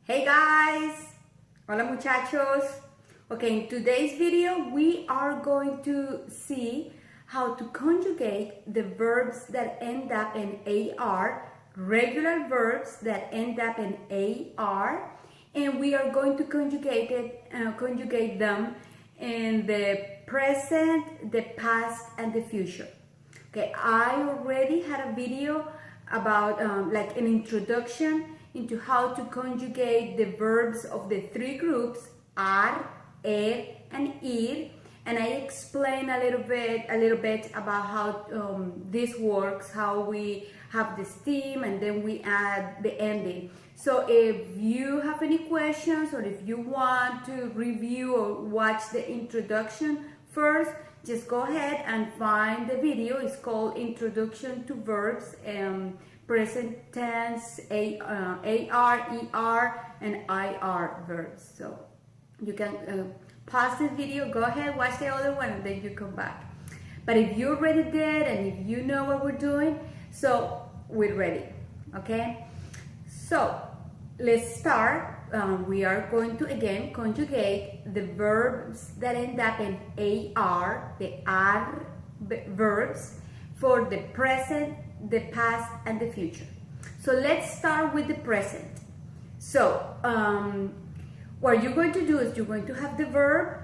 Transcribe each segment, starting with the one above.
Hey guys! Hola muchachos! Okay, in today's video we are going to see how to conjugate the verbs that end up in AR, regular verbs that end up in AR, and we are going to conjugate them in the present, the past, and the future. Okay, I already had a video about like an introduction into how to conjugate the verbs of the three groups ar, and ir, and I explain a little bit about how this works, how we have the stem and then we add the ending. So if you have any questions or if you want to review or watch the introduction first, just go ahead and find the video. It's called Introduction to Verbs, present tense, AR, ER, and IR verbs. So you can pause this video, go ahead, watch the other one, and then you come back. But if you already did and if you know what we're doing, so we're ready, okay? So let's start. We are going to again conjugate the verbs that end up in AR, the R verbs, for the present, the past, and the future. So let's start with the present. So what you're going to do is you're going to have the verb,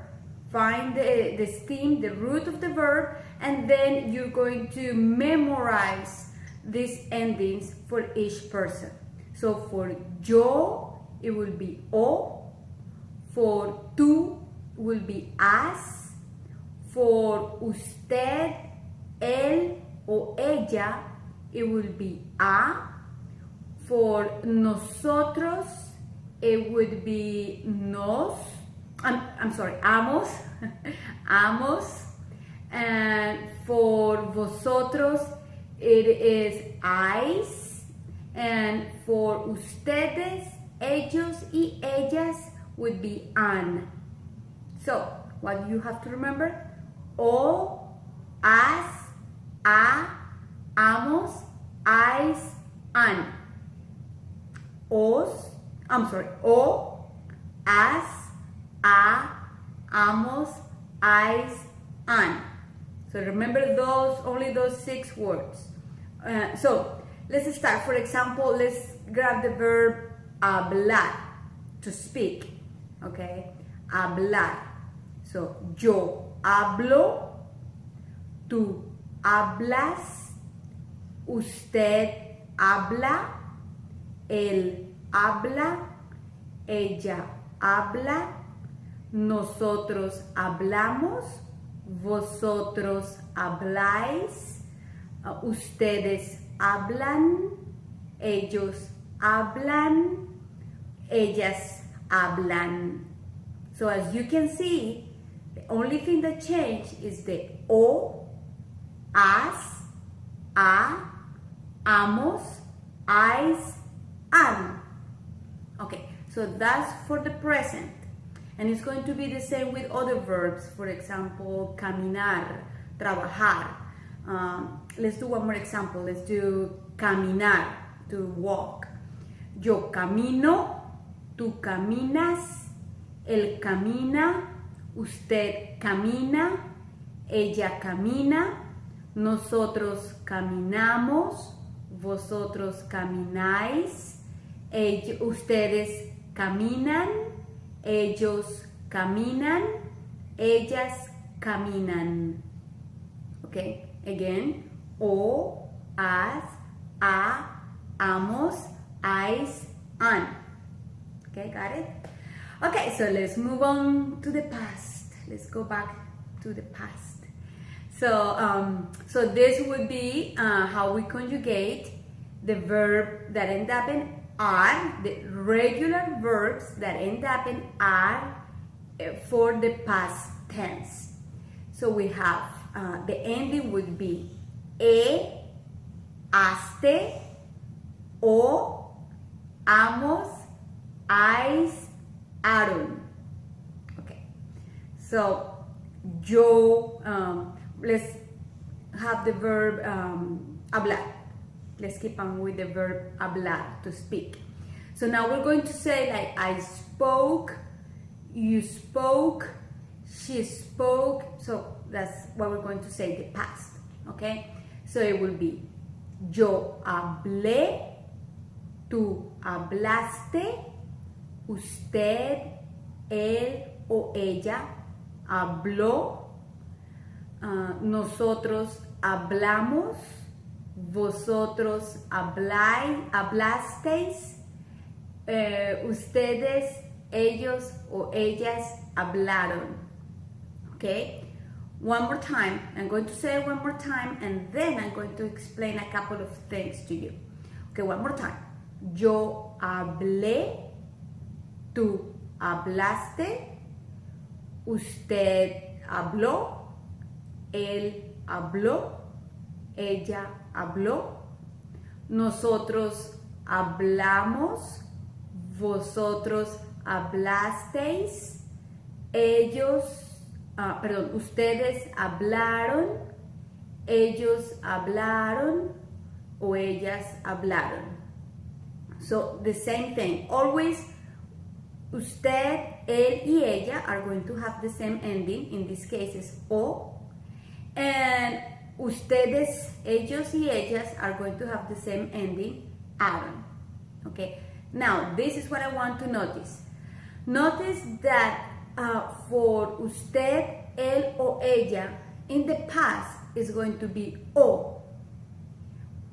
find the stem, the root of the verb, and then you're going to memorize these endings for each person. So for yo, it will be o. For tú, it will be as. For usted, él o ella, it will be a. For nosotros, it would be nos. I'm sorry, amos. Amos. And for vosotros, it is ais. And for ustedes, ellos y ellas would be an. So, what you have to remember? O, as, a, amos, ais, an. O, as, a, amos, ais, an. So remember only those 6 words. So let's start. For example, let's grab the verb hablar, to speak. Okay, hablar. So yo hablo, tú hablas, usted habla, él habla, ella habla, nosotros hablamos, vosotros habláis, ustedes hablan, ellos hablan, ellas hablan. So as you can see, the only thing that changed is the o, as, a, amos, ais, an. Okay, so that's for the present. And it's going to be the same with other verbs. For example, caminar, trabajar. Let's do one more example. Let's do caminar, to walk. Yo camino, tú caminas, él camina, usted camina, ella camina, nosotros caminamos, vosotros camináis, ustedes caminan, ellos caminan, ellas caminan. Okay, again, o, as, a, amos, ais, an. Okay, got it? Okay, so let's move on to the past. Let's go back to the past. So this would be how we conjugate the verb that end up in are, the regular verbs that end up in are for the past tense. So we have the ending would be haste, o, amos, ais, aron. Okay, so yo, let's have the verb hablar. Let's keep on with the verb hablar, to speak. So now we're going to say like I spoke, you spoke, she spoke. So that's what we're going to say, the past, okay? So it will be yo hablé, tú hablaste, usted, él o ella habló, nosotros hablamos, vosotros hablasteis, ustedes, ellos o ellas hablaron. Okay? One more time. I'm going to say it one more time and then I'm going to explain a couple of things to you. Okay, one more time. Yo hablé, tú hablaste, usted habló, él habló, ella habló, nosotros hablamos, vosotros hablasteis, ustedes hablaron, ellos hablaron o ellas hablaron. So the same thing, always usted, él y ella are going to have the same ending, in this case is o, and ustedes, ellos y ellas are going to have the same ending, aron. Okay, now this is what I want to notice. Notice that for usted, él o ella, in the past is going to be o,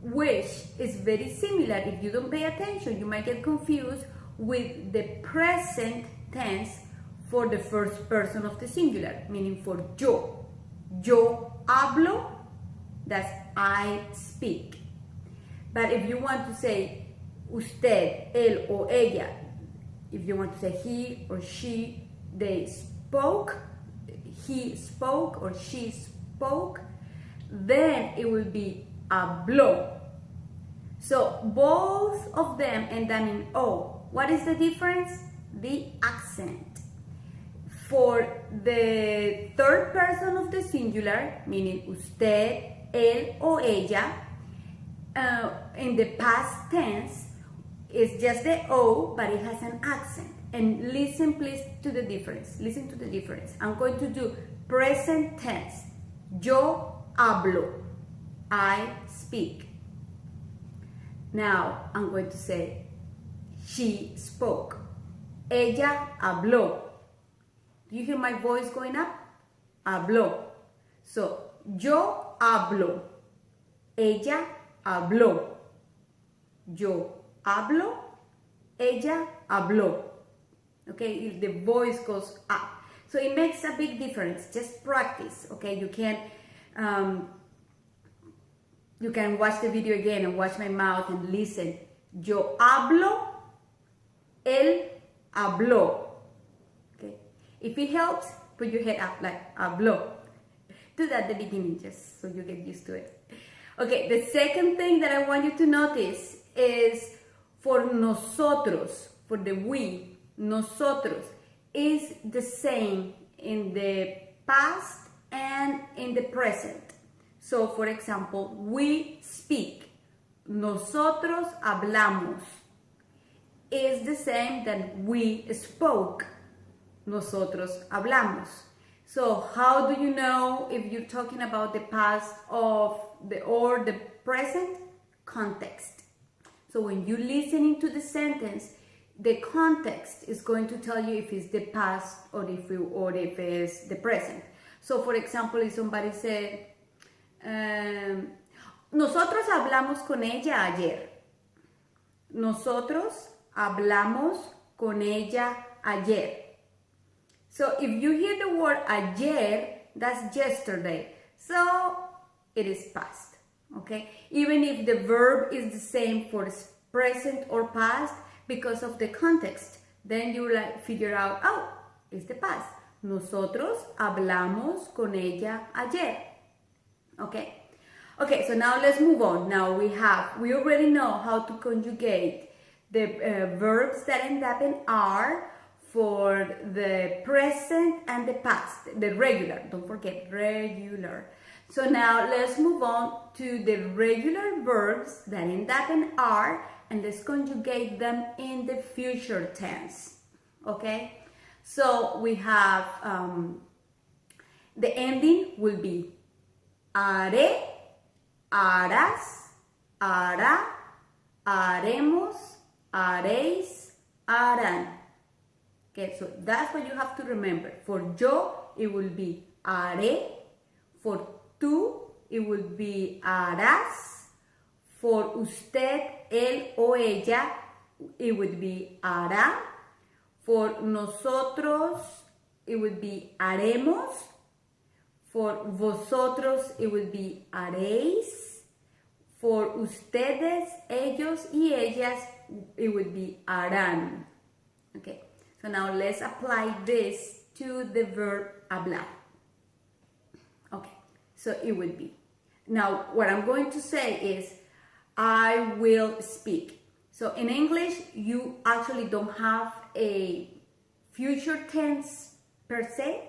which is very similar. If you don't pay attention, you might get confused with the present tense for the first person of the singular, meaning for yo. Yo hablo, that's I speak. But if you want to say usted, él o ella, if you want to say he or she, they spoke, he spoke or she spoke, then it will be habló. So both of them end up in O. What is the difference? The accent. For the third person of the singular, meaning usted, él o ella, in the past tense, it's just the O, but it has an accent. And listen please to the difference. Listen to the difference. I'm going to do present tense. Yo hablo. I speak. Now I'm going to say she spoke. Ella habló. Do you hear my voice going up? Habló. So yo hablo. Ella habló. Yo hablo. Ella habló. Okay, the voice goes up. So it makes a big difference. Just practice. Okay, you can watch the video again and watch my mouth and listen. Yo hablo, él habló. Okay, if it helps, put your head up like habló. Do that at the beginning just so you get used to it. Okay, the second thing that I want you to notice is for nosotros, for the we, nosotros is the same in the past and in the present. So, for example, we speak. Nosotros hablamos is the same that we spoke. Nosotros hablamos. So, how do you know if you're talking about the past or the present? Context. So, when you're listening to the sentence, the context is going to tell you if it's the past or if it's the present. So, for example, if somebody said, nosotros hablamos con ella ayer. Nosotros hablamos con ella ayer. So if you hear the word ayer, that's yesterday. So it is past. Okay? Even if the verb is the same for present or past, because of the context, then you figure out, oh, it's the past. Nosotros hablamos con ella ayer. Okay? Okay, so now let's move on. Now we already know how to conjugate the verbs that end up in R for the present and the past, the regular, don't forget, regular. So now let's move on to the regular verbs that end up in R and let's conjugate them in the future tense. Okay? So we have the ending will be haré, harás, hará, haremos, haréis, harán. Okay, so that's what you have to remember. For yo, it will be haré. For tú, it will be harás. For usted, él o ella, it would be hará. For nosotros, it would be haremos. For vosotros, it would be haréis. For ustedes, ellos y ellas, it would be harán. Okay, so now let's apply this to the verb hablar. Okay, so it would be. Now, what I'm going to say is, I will speak. So in English, you actually don't have a future tense per se.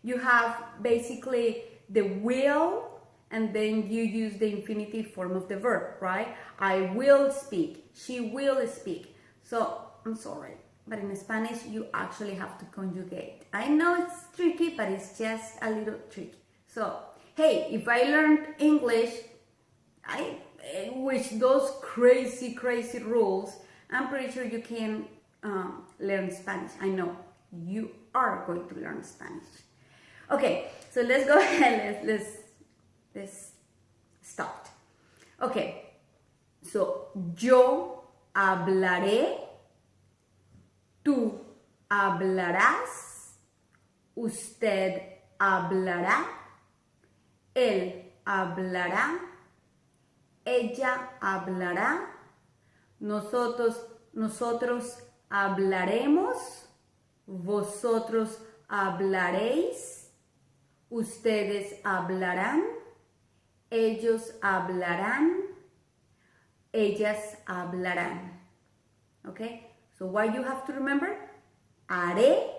You have basically the will, and then you use the infinitive form of the verb, right? I will speak. She will speak. So, I'm sorry, but in Spanish, you actually have to conjugate. I know it's tricky, but it's just a little tricky. So, hey, if I learned English, with those crazy rules, I'm pretty sure you can learn Spanish. I know you are going to learn Spanish. Okay, so let's go ahead. Let's start. Okay, so yo hablaré, tú hablarás, usted hablará, él hablará, ella hablará, nosotros hablaremos, vosotros hablaréis, ustedes hablarán, ellos hablarán, ellas hablarán. Okay? So what you have to remember? Haré,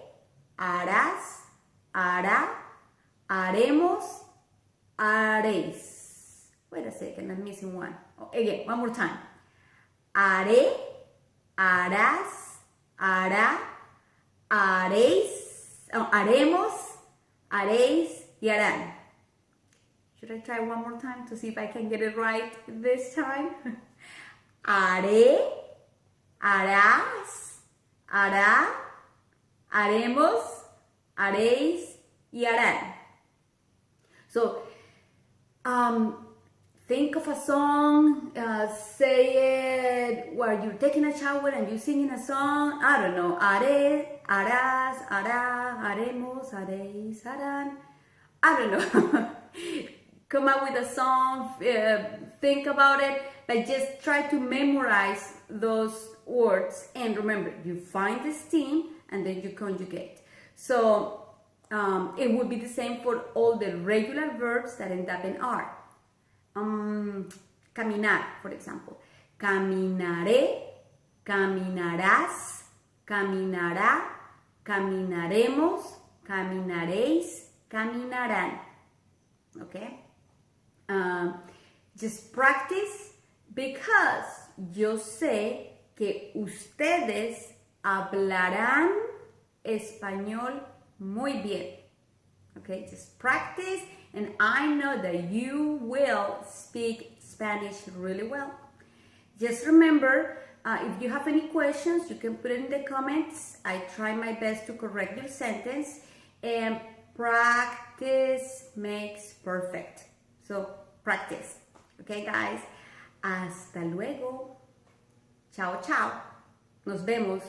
harás, hará, haremos, haréis. Wait a second, I'm missing one. Oh, again, one more time. Haré, harás, hará, haréis, haremos, haréis y harán. Should I try one more time to see if I can get it right this time? Haré, harás, hará, haremos, haréis y harán. So, think of a song, say it while you're taking a shower and you're singing a song. I don't know, haré, harás, hará, haremos, haréis, harán. I don't know. Come up with a song, think about it, but just try to memorize those words. And remember, you find the stem and then you conjugate. So it would be the same for all the regular verbs that end up in R. Caminar, for example. Caminaré, caminarás, caminará, caminaremos, caminaréis, caminarán. Okay? Just practice, because yo sé que ustedes hablarán español muy bien. Okay, just practice, and I know that you will speak Spanish really well. Just remember, if you have any questions, you can put it in the comments. I try my best to correct your sentence, and practice makes perfect. So, practice. Okay, guys? Hasta luego. Chao, chao. Nos vemos.